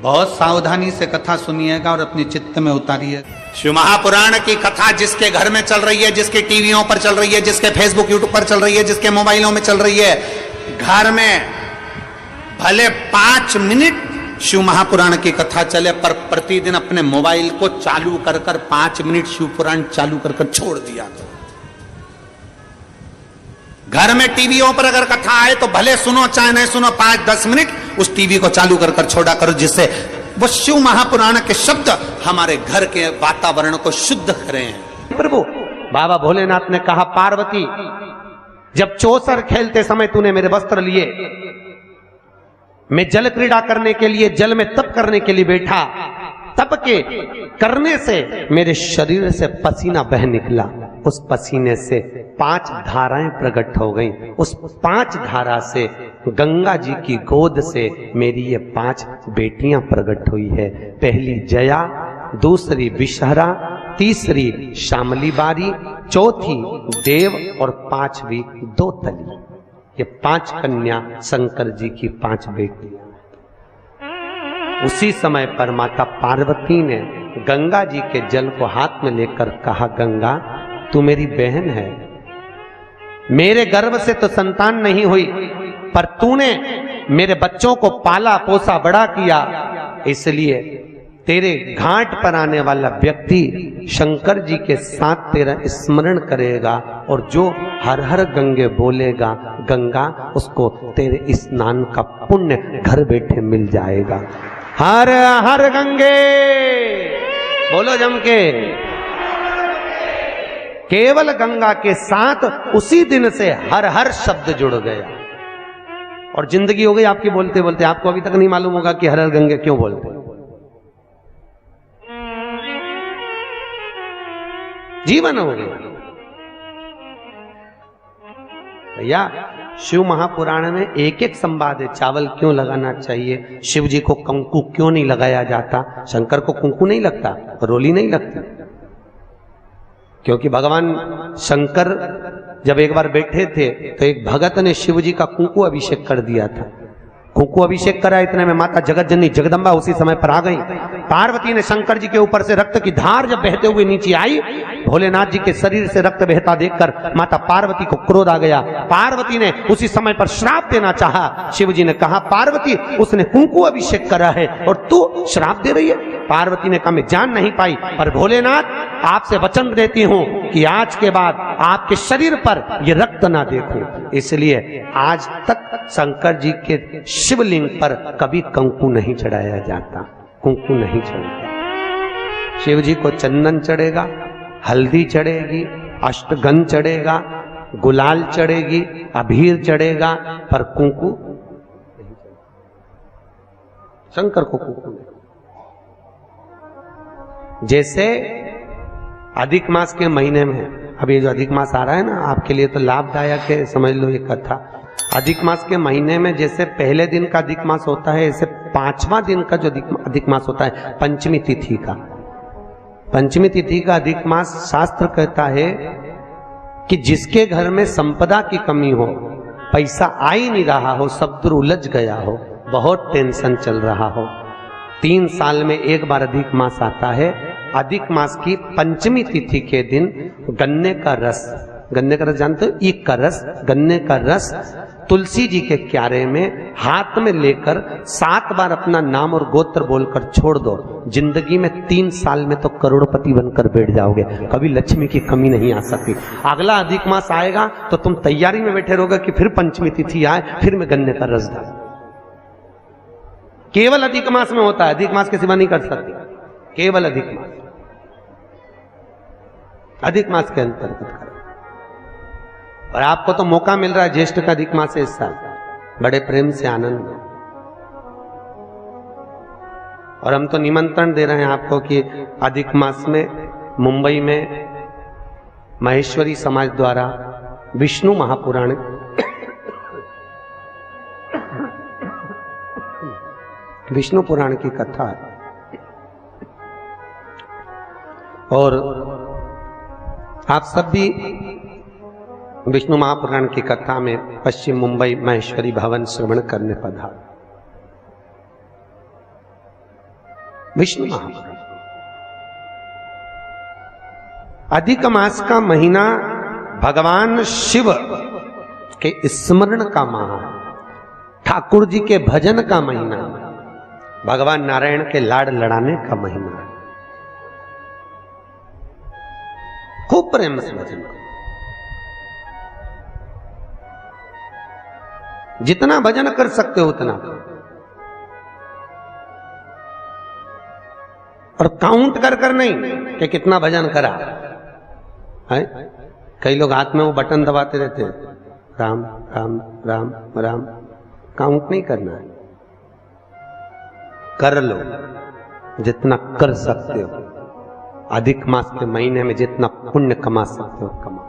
बहुत सावधानी से कथा सुनिएगा और अपने चित्त में उतारिए। शिव महापुराण की कथा जिसके घर में चल रही है, जिसके टीवियों पर चल रही है, जिसके फेसबुक यूट्यूब पर चल रही है, जिसके मोबाइलों में चल रही है, घर में भले 5 मिनट शिव महापुराण की कथा चले, पर प्रतिदिन अपने मोबाइल को चालू कर 5 मिनट शिव पुराण चालू कर छोड़ दिया। घर में टीवियों पर अगर कथा आए तो भले सुनो चाहे नहीं सुनो, 5-10 मिनट उस टीवी को चालू कर छोड़ा करो, जिससे वो शिव महापुराण के शब्द हमारे घर के वातावरण को शुद्ध करें। प्रभु बाबा भोलेनाथ ने कहा, पार्वती जब चौसर खेलते समय तूने मेरे वस्त्र लिए, मैं जल क्रीड़ा करने के लिए, जल में तप करने के लिए बैठा, तप के करने से मेरे शरीर से पसीना बह निकला, उस पसीने से 5 धाराएं प्रकट हो गईं। उस 5 धारा से गंगा जी की गोद से मेरी ये 5 बेटियां प्रकट हुई है। पहली जया, दूसरी विषहरा, तीसरी शामली बारी, चौथी देव और 5वीं दोतली। ये 5 कन्या शंकर जी की 5 बेटियां। उसी समय पर माता पार्वती ने गंगा जी के जल को हाथ में लेकर कहा, गंगा तू मेरी बहन है, मेरे गर्भ से तो संतान नहीं हुई, पर तूने मेरे बच्चों को पाला पोसा बड़ा किया, इसलिए तेरे घाट पर आने वाला व्यक्ति शंकर जी के साथ तेरा स्मरण करेगा और जो हर हर गंगे बोलेगा, गंगा उसको तेरे स्नान का पुण्य घर बैठे मिल जाएगा। हर हर गंगे बोलो जम के। केवल गंगा के साथ उसी दिन से हर हर शब्द जुड़ गया और जिंदगी हो गई आपकी बोलते बोलते। आपको अभी तक नहीं मालूम होगा कि हर हर गंगे क्यों बोलते। जीवन हो गया भैया। शिव महापुराण में एक एक संवाद है। चावल क्यों लगाना चाहिए, शिव जी को कंकु क्यों नहीं लगाया जाता, शंकर को कुंकू नहीं लगता, रोली नहीं लगती, क्योंकि भगवान शंकर जब एक बार बैठे थे तो एक भगत ने शिव जी का कुंकू अभिषेक कर दिया था। कुंकू अभिषेक करा, इतने में माता जगत जननी जगदम्बा उसी समय पर आ गई। पार्वती ने शंकर जी के ऊपर से रक्त की धार जब बहते हुए नीचे आई, भोलेनाथ जी के शरीर से रक्त बहता देखकर माता पार्वती को क्रोध आ गया। पार्वती ने उसी समय पर श्राप देना चाहा। शिव जी ने कहा, पार्वती उसने कुंकू अभिषेक करा है और तू श्राप दे रही है। पार्वती ने कहा, मैं जान नहीं पाई, पर भोलेनाथ आपसे वचन देती हूं कि आज के बाद आपके शरीर पर यह रक्त ना देखूं। इसलिए आज तक शंकर जी के शिवलिंग पर कभी कंकु नहीं चढ़ाया जाता, कुंकू नहीं चढ़ता। शिव जी को चंदन चढ़ेगा, हल्दी चढ़ेगी, अष्टगंध चढ़ेगा, गुलाल चढ़ेगी, अबीर चढ़ेगा, पर कुंकू शंकर को कुंकू नहीं। जैसे अधिक मास के महीने में, अब ये जो अधिक मास आ रहा है ना, आपके लिए तो लाभदायक है, समझ लो ये कथा। अधिक मास के महीने में जैसे पहले दिन का अधिक मास होता है, ऐसे 5वां दिन का जो अधिक मास होता है, पंचमी तिथि का, पंचमी तिथि का अधिक मास, शास्त्र कहता है कि जिसके घर में संपदा की कमी हो, पैसा आ ही नहीं रहा हो, शब्द उलझ गया हो, बहुत टेंशन चल रहा हो, 3 साल में एक बार अधिक मास आता है। अधिक मास की पंचमी तिथि के दिन गन्ने का रस, गन्ने का रस जानते हो, ईख का रस, गन्ने का रस तुलसी जी के क्यारे में हाथ में लेकर 7 बार अपना नाम और गोत्र बोलकर छोड़ दो। जिंदगी में 3 साल में तो करोड़पति बनकर बैठ जाओगे, कभी लक्ष्मी की कमी नहीं आ सकती। अगला अधिक मास आएगा तो तुम तैयारी में बैठे रहोगे कि फिर पंचमी तिथि आए, फिर मैं गन्ने का रस डाल। केवल अधिक मास में होता है, अधिक मास के सिवा नहीं कर सकते, केवल अधिक मास, अधिक मास के अंतर्गत करें। और आपको तो मौका मिल रहा है, ज्येष्ठ का अधिक मास है इस साल, बड़े प्रेम से आनंद में। और हम तो निमंत्रण दे रहे हैं आपको कि अधिक मास में मुंबई में महेश्वरी समाज द्वारा विष्णु महापुराण विष्णु पुराण की कथा है। और आप सब भी विष्णु महापुराण की कथा में पश्चिम मुंबई महेश्वरी भवन श्रवण करने पधार। विष्णु महापुराण। अधिक मास का महीना भगवान शिव के स्मरण का माह, ठाकुर जी के भजन का महीना, भगवान नारायण के लाड़ लड़ाने का महीना। खूब प्रेम से भजन करो, जितना भजन कर सकते हो उतना, और काउंट कर कर नहीं कि कितना भजन करा है। कई लोग हाथ में वो बटन दबाते रहते हैं, राम राम राम राम, काउंट नहीं करना है, कर लो जितना कर सकते हो। अधिक मास के महीने में जितना पुण्य कमा सकते हो कमाओ।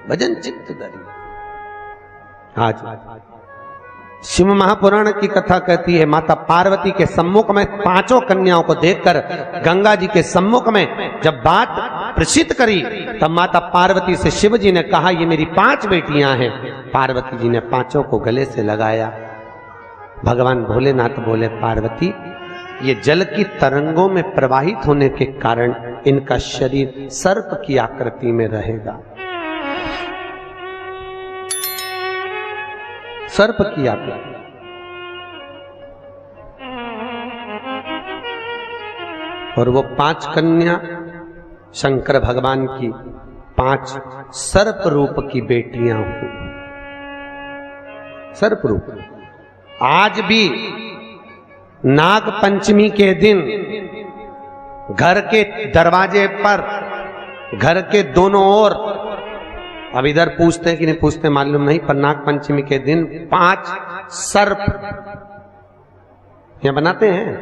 भजन चित्त धरी। आज शिव महापुराण की कथा कहती है, माता पार्वती के सम्मुख में पांचों कन्याओं को देखकर गंगा जी के सम्मुख में जब बात प्रसिद्ध करी, तब माता पार्वती से शिव जी ने कहा, ये मेरी 5 बेटियां हैं। पार्वती जी ने पांचों को गले से लगाया। भगवान भोलेनाथ बोले, पार्वती, ये जल की तरंगों में प्रवाहित होने के कारण इनका शरीर सर्प की आकृति में रहेगा। सर्प की आकृति। और वो 5 कन्या शंकर भगवान की 5 सर्प रूप की बेटियां हुई। सर्प रूप। आज भी नाग पंचमी के दिन घर के दरवाजे पर, घर के दोनों ओर, अब इधर पूछते हैं कि नहीं पूछते मालूम नहीं, पर नाग पंचमी के दिन 5 सर्प यहां बनाते हैं।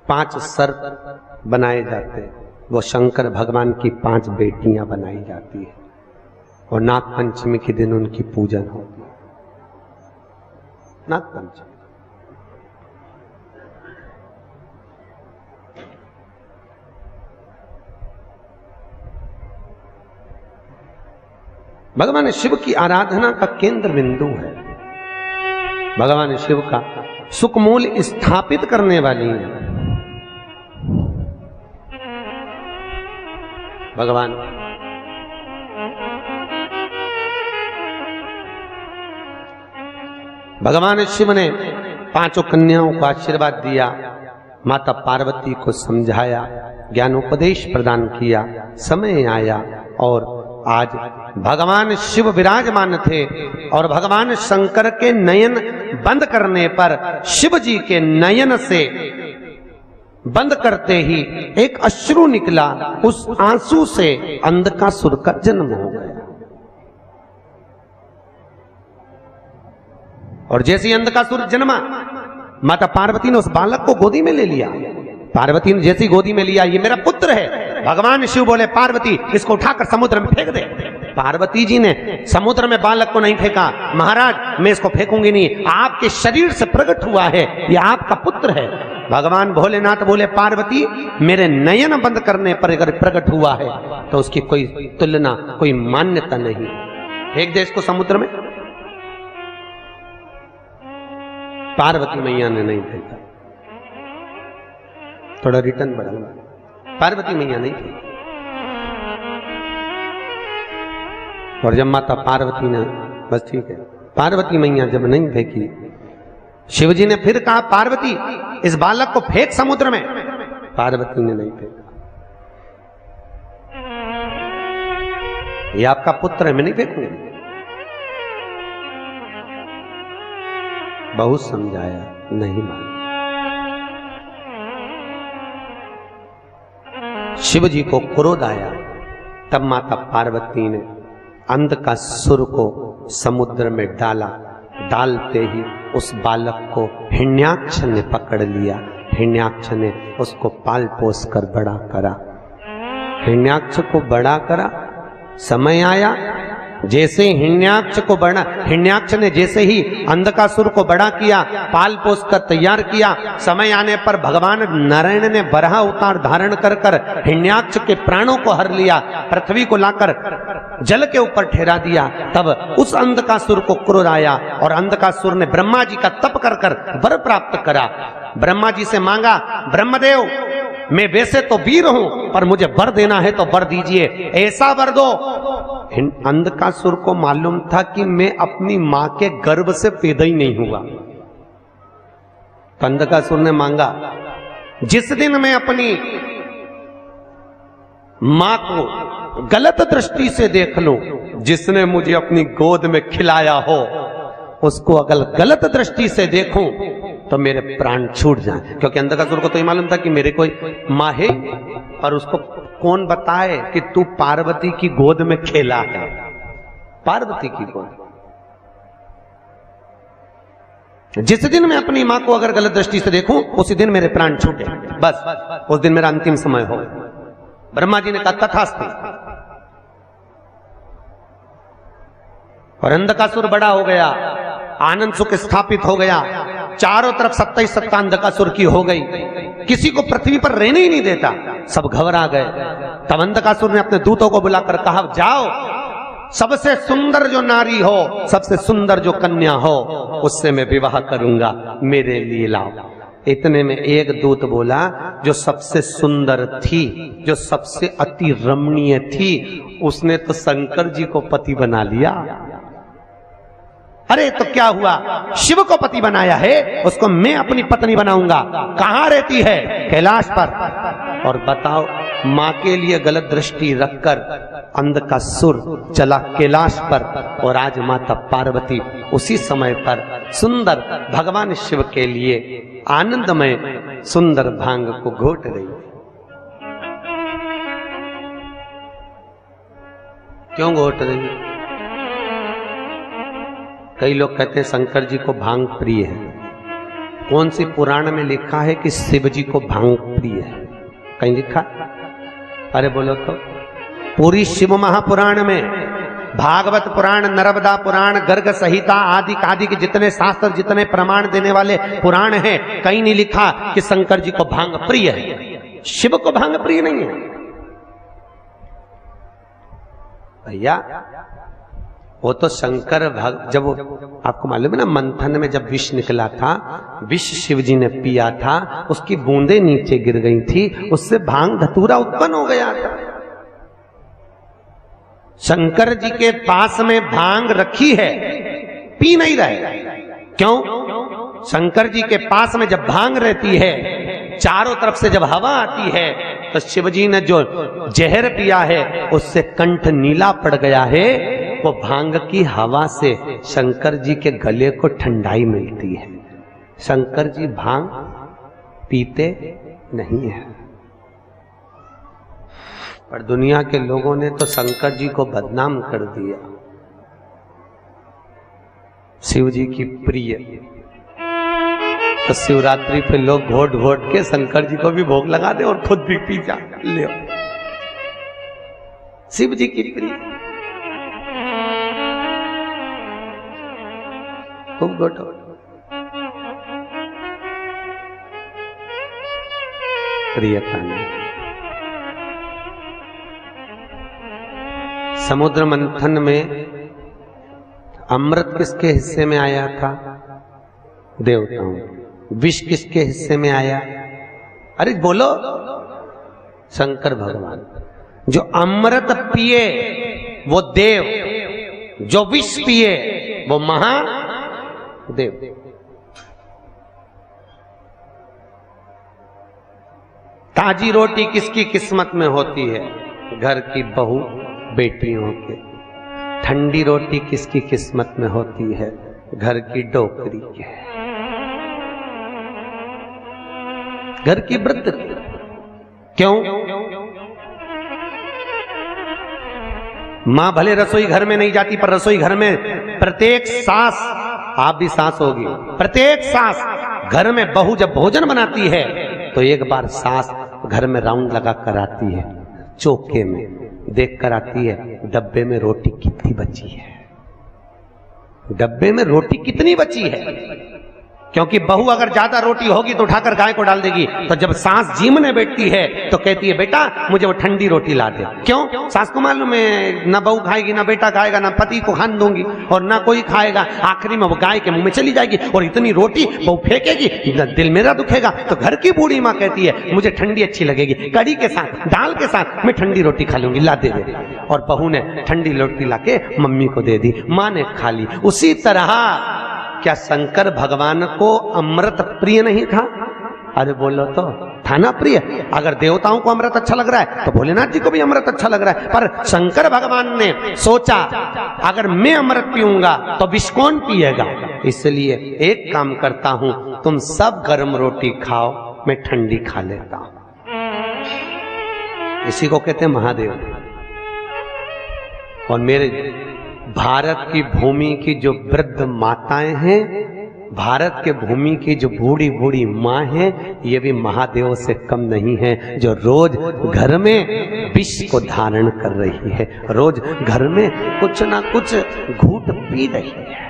5 सर्प बनाए जाते हैं। वो शंकर भगवान की 5 बेटियां बनाई जाती है और नाग पंचमी के दिन उनकी पूजन होती है। नाग पंचमी। भगवान शिव की आराधना का केंद्र बिंदु है। भगवान शिव का सुखमूल स्थापित करने वाली है। भगवान भगवान शिव ने 5 कन्याओं को आशीर्वाद दिया, माता पार्वती को समझाया, ज्ञानोपदेश प्रदान किया। समय आया और आज भगवान शिव विराजमान थे और भगवान शंकर के नयन बंद करने पर शिव जी के नयन से बंद करते ही एक अश्रु निकला। उस आंसू से अंधकासुर का जन्म हो गया। और जैसे ही अंधकासुर जन्मा, माता पार्वती ने उस बालक को गोदी में ले लिया। पार्वती ने जैसी गोदी में लिया, ये मेरा पुत्र है। भगवान शिव बोले, पार्वती इसको उठाकर समुद्र में फेंक दे। पार्वती जी ने समुद्र में बालक को नहीं फेंका। महाराज मैं इसको फेंकूंगी नहीं, आपके शरीर से प्रकट हुआ है, ये आपका पुत्र है। भगवान भोलेनाथ बोले, पार्वती मेरे नयन बंद करने पर अगर प्रकट हुआ है तो उसकी कोई तुलना, कोई मान्यता नहीं। फेंक दे इसको समुद्र में। पार्वती मैया ने नहीं फेंका। थोड़ा रिटर्न बढ़ाऊंगा। पार्वती मैया नहीं फेंकी। और जब माता पार्वती ने, बस ठीक है, पार्वती मैया जब नहीं फेंकी, शिवजी ने फिर कहा, पार्वती इस बालक को फेंक समुद्र में। पार्वती ने नहीं फेंका। ये आपका पुत्र है, मैं नहीं फेंकूंगी। बहुत समझाया, नहीं माना। शिव जी को क्रोध आया। तब माता पार्वती ने अंधकासुर को समुद्र में डाला। डालते ही उस बालक को हिरण्याक्ष ने पकड़ लिया। हिरण्याक्ष ने उसको पाल पोस कर बड़ा करा। हिरण्याक्ष को बड़ा करा। समय आया, जैसे हिरण्याक्ष ने जैसे ही अंधकासुर को बड़ा किया, पाल पोस कर तैयार किया, समय आने पर भगवान नारायण ने बराह अवतार धारण कर हिरण्याक्ष के प्राणों को हर लिया, पृथ्वी को लाकर जल के ऊपर ठहरा दिया। तब उस अंधकासुर को क्रोध आया और अंधकासुर ने ब्रह्मा जी का तप कर वर प्राप्त करा। ब्रह्मा जी से मांगा, ब्रह्मदेव मैं वैसे तो वीर हूं पर मुझे वर देना है तो वर दीजिए, ऐसा वर दो। अंधकासुर को मालूम था कि मैं अपनी मां के गर्भ से पैदा ही नहीं हुआ। तो अंधकासुर ने मांगा, जिस दिन मैं अपनी मां को गलत दृष्टि से देख लूं, जिसने मुझे अपनी गोद में खिलाया हो उसको अगर गलत दृष्टि से देखूं तो मेरे प्राण छूट जाए। क्योंकि अंधकासुर को तो ये मालूम था कि मेरे कोई मां है और उसको कौन बताए कि तू पार्वती की गोद में खेला है। पार्वती की गोद, जिस दिन मैं अपनी मां को अगर गलत दृष्टि से देखूं उसी दिन मेरे प्राण छूटे, बस उस दिन मेरा अंतिम समय हो। ब्रह्मा जी ने कहा तथास्तु। और अंधकासुर बड़ा हो गया, आनंद सुख स्थापित हो गया, चारों तरफ सत्ता ही सत्ता अंधकासुर की हो गई, किसी को पृथ्वी पर रहने ही नहीं देता, सब घबरा गए। तब अंधकासुर ने अपने दूतों को बुलाकर कहा, जाओ सबसे सुंदर जो नारी हो, सबसे सुंदर जो कन्या हो, उससे मैं विवाह करूंगा, मेरे लिए लाओ। इतने में एक दूत बोला, जो सबसे सुंदर थी, जो सबसे अति रमणीय थी, उसने तो शंकर जी को पति बना लिया। अरे तो क्या हुआ, शिव को पति बनाया है, उसको मैं अपनी पत्नी बनाऊंगा। कहां रहती है? कैलाश पर। और बताओ, मां के लिए गलत दृष्टि रखकर अंधकासुर चला कैलाश पर, और आज माता पार्वती उसी समय पर सुंदर भगवान शिव के लिए आनंदमय सुंदर भांग को घोट रही। क्यों घोट रही? कई लोग कहते हैं शंकर जी को भांग प्रिय है। कौन सी पुराण में लिखा है कि शिव जी को भांग प्रिय है? कहीं लिखा? अरे बोलो तो। पूरी शिव महापुराण में, भागवत पुराण, नर्मदा पुराण, गर्ग संहिता आदि आदि के जितने शास्त्र, जितने प्रमाण देने वाले पुराण हैं, कहीं नहीं लिखा कि शंकर जी को भांग प्रिय है। शिव को भांग प्रिय नहीं है भैया। वो तो शंकर जब आपको मालूम है ना, मंथन में जब विष निकला था, विष शिव जी ने पिया था, उसकी बूंदें नीचे गिर गई थी, उससे भांग धतूरा उत्पन्न हो गया था। शंकर जी के पास में भांग रखी है, पी नहीं रहे। क्यों? शंकर जी के पास में जब भांग रहती है, चारों तरफ से जब हवा आती है, तो शिव जी ने जो जहर पिया है उससे कंठ नीला पड़ गया है। वो भांग की हवा से शंकर जी के गले को ठंडाई मिलती है। शंकर जी भांग पीते नहीं है, पर दुनिया के लोगों ने तो शंकर जी को बदनाम कर दिया। शिव जी की प्रिय, तो शिवरात्रि पे लोग घोट घोट के शंकर जी को भी भोग लगा दे और खुद भी पी जा ले। शिव जी की प्रिय, खूब घोटो। प्रियता नहीं। समुद्र मंथन में अमृत किसके हिस्से में आया था? देवताओं। विष किसके हिस्से में आया? अरे बोलो, शंकर भगवान। जो अमृत पिए वो देव, जो विष पिए वो महादेव। ताजी रोटी किसकी किस्मत में होती है? घर की बहू बेटियों के। ठंडी रोटी किसकी किस्मत में होती है? घर की डोकरी के, घर की वृद्ध। क्यों? मां भले रसोई घर में नहीं जाती, पर रसोई घर में प्रत्येक सांस, आप भी सांस होगी, प्रत्येक सांस घर में बहू जब भोजन बनाती है तो एक बार सांस घर में राउंड लगा कर आती है, चौके में। देख कर आती है डब्बे में रोटी कितनी बची है, डब्बे में रोटी कितनी बची है। क्योंकि बहू अगर ज्यादा रोटी होगी तो उठाकर गाय को डाल देगी, तो जब सास जीमने बैठती है तो कहती है बेटा मुझे वो ठंडी रोटी ला दे। क्यों? सास को मालूम है ना बहू खाएगी, ना बेटा खाएगा, ना पति को खान दूंगी और ना कोई खाएगा, आखिरी में वो गाय के मुंह में चली जाएगी और इतनी रोटी बहू फेंकेगी, दिल मेरा दुखेगा। तो घर की बूढ़ी माँ कहती है मुझे ठंडी अच्छी लगेगी, कड़ी के साथ दाल के साथ मैं ठंडी रोटी खा लूंगी, ला दे दे। और बहू ने ठंडी रोटी लाके मम्मी को दे दी, माँ ने खा ली। उसी तरह क्या शंकर भगवान को अमृत प्रिय नहीं था? अरे बोलो तो था ना प्रिय। अगर देवताओं को अमृत अच्छा लग रहा है तो भोलेनाथ जी को भी अमृत अच्छा लग रहा है, पर शंकर भगवान ने सोचा अगर मैं अमृत पीऊंगा तो विष कौन पिएगा, इसलिए एक काम करता हूं, तुम सब गर्म रोटी खाओ, मैं ठंडी खा लेता हूं। इसी को कहते हैं महादेव। और मेरे भारत की भूमि की जो वृद्ध माताएं हैं, भारत के भूमि की जो बूढ़ी बूढ़ी माँ हैं, ये भी महादेव से कम नहीं है, जो रोज घर में विष को धारण कर रही है, रोज घर में कुछ ना कुछ घूंट पी रही है।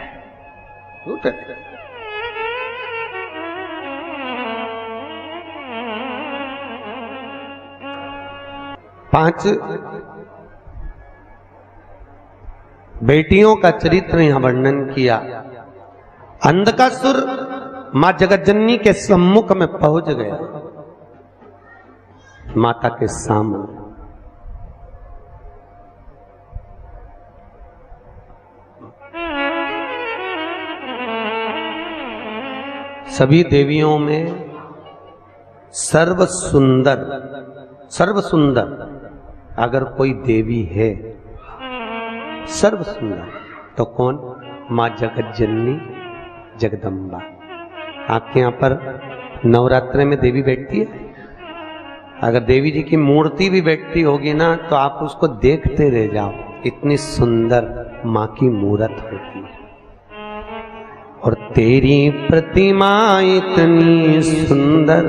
पांच बेटियों का चरित्र यहां वर्णन किया। अंधकासुर मां जगतजननी के सम्मुख में पहुंच गया, माता के सामने। सभी देवियों में सर्व सुंदर अगर कोई देवी है, सर्व सुंदर, तो कौन? मां जगतजननी जगदम्बा। आपके यहां पर नवरात्रि में देवी बैठती है? अगर देवी जी की मूर्ति भी बैठती होगी ना तो आप उसको देखते रह जाओ, इतनी सुंदर मां की मूर्त होती है। और तेरी प्रतिमा इतनी सुंदर,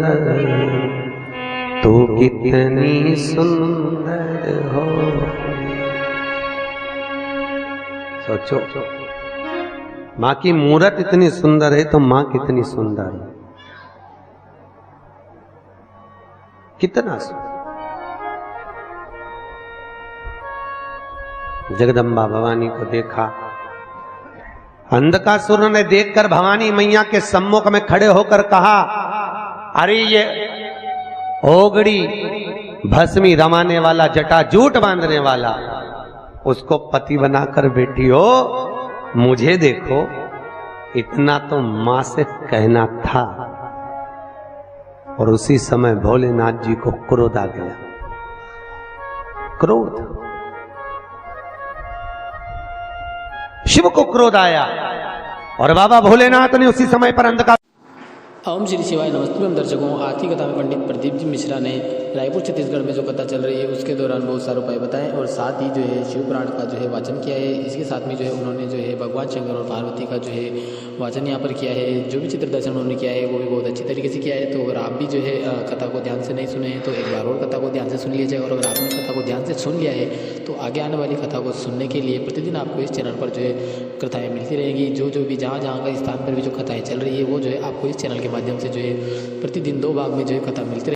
तू कितनी सुंदर हो। सोचो, मां की मूर्त इतनी सुंदर है तो मां कितनी सुंदर है, कितना सुंदर। जगदम्बा भवानी को देखा, अंधकासुर ने देखकर भवानी मैया के सम्मुख में खड़े होकर कहा, अरे ये ओगड़ी भस्मी रमाने वाला, जटाजूट बांधने वाला, उसको पति बनाकर बैठी हो, मुझे देखो, इतना तो मां से कहना था। और उसी समय भोलेनाथ जी को क्रोध आ गया, क्रोध, शिव को क्रोध आया और बाबा भोलेनाथ ने उसी समय पर अंधकार। ओम श्री शिवाय नमस्ते दर्शकों। आज की कथा में पंडित प्रदीप जी मिश्रा ने रायपुर छत्तीसगढ़ में जो कथा चल रही है उसके दौरान बहुत सारे उपाय बताए और साथ ही जो है शिव पुराण का जो है वाचन किया है। इसके साथ में जो है उन्होंने जो है भगवान शंकर और पार्वती का जो है वाचन यहाँ पर किया है। जो भी चित्र दर्शन उन्होंने किया है वो भी बहुत अच्छी तरीके से किया है। तो अगर आप भी जो है कथा को ध्यान से नहीं सुने हैं तो एक बार और कथा को ध्यान से सुन लीजिए। और अगर आपने कथा को ध्यान से सुन लिया है तो आगे आने वाली कथा को सुनने के लिए प्रतिदिन आपको इस चैनल पर जो है कथाएँ मिलती रहेंगी। जो भी जहाँ का स्थान पर भी जो कथाएँ चल रही है वो जो है आपको इस चैनल के माध्यम से जो है प्रतिदिन 2 भाग में जो है कथा मिलती